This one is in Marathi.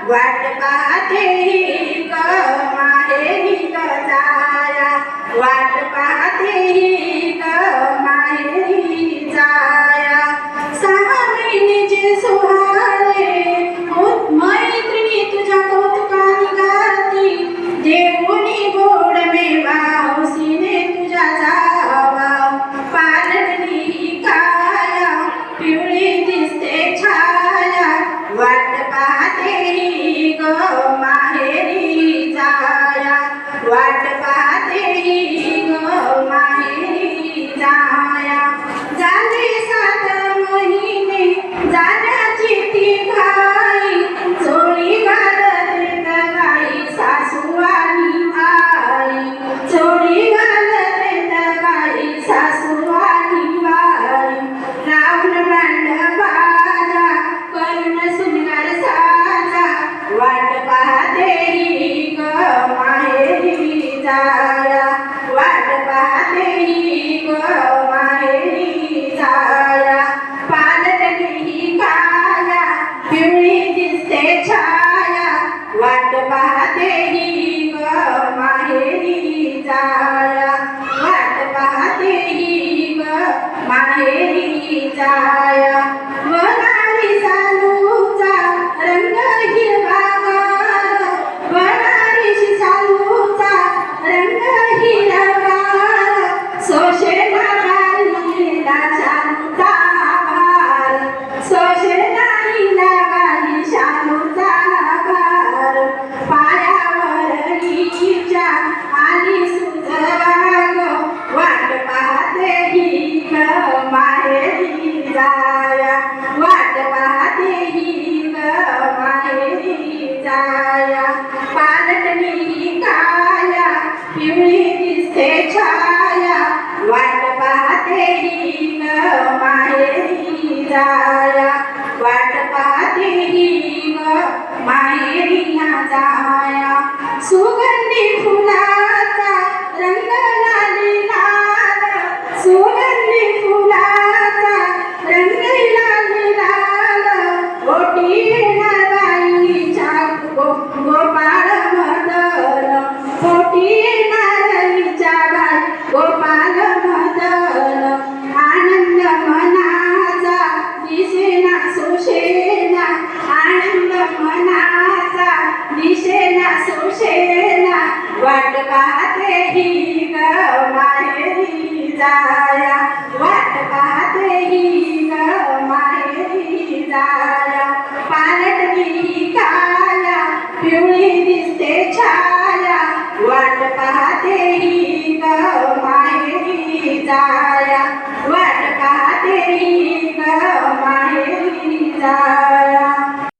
वाट पाहते ग माहेरी ग जाया, वाट पाहते ग माहेरी जाया. 6 महिन्याचे सोहाळे मैत्रिणी तुझ्या कौतुकाने गाती, देऊनी गोड मेवा हौसीने तुझ्या जावा. पालटली काया पिवळी दिसते छाया, वाट पाहते ग माहेरी जाया, वाट पाहते ग माहेरी जाया. झाले 7 महिने जाण्याची ती घाई, चोळी घालते गाई सासू आणि आई, चोळी घालते गाई सासू आणि आई. रावण भांड बाजा करून सुंदर साजा, वाट पाहते ग माहेरी जाया, वाट पाहते ग माहेरी जाया. पालटली काया पिवळी दिसते छाया, वाट पाहते ग माहेरी जाया, वाट पाहते ग माहेरी जाया. वनारी सालूचा रंग हिरवागार, वनारी सालूचा रंग हिरवागार, सोशेला गालीला शालूचा भार, सोशेला गाली शालूचा भार. पायावर हिच्या आली सुजवाग, वाट पाहते ग माहेरी जाया, वाट पाहते ग माहेरी जाया. पालटली काया पिवळी दिसते छाया, वाट पाहते ग माहेरी जाया, वाट पाहते ग माहेरी जाया. सुगंधी फुलाचा रंग लाली लाल, सुगंधी फुलाचा रंग लाली लाल, ओटी नारायणीच्या गोपाळ मदन, ओटी नारायणीच्या बाई गोपाळ मदन. आनंद मनाचा दिसेना सुशेना, आनंद मनाचा दिसेना सुशेना, वाट पाहते ग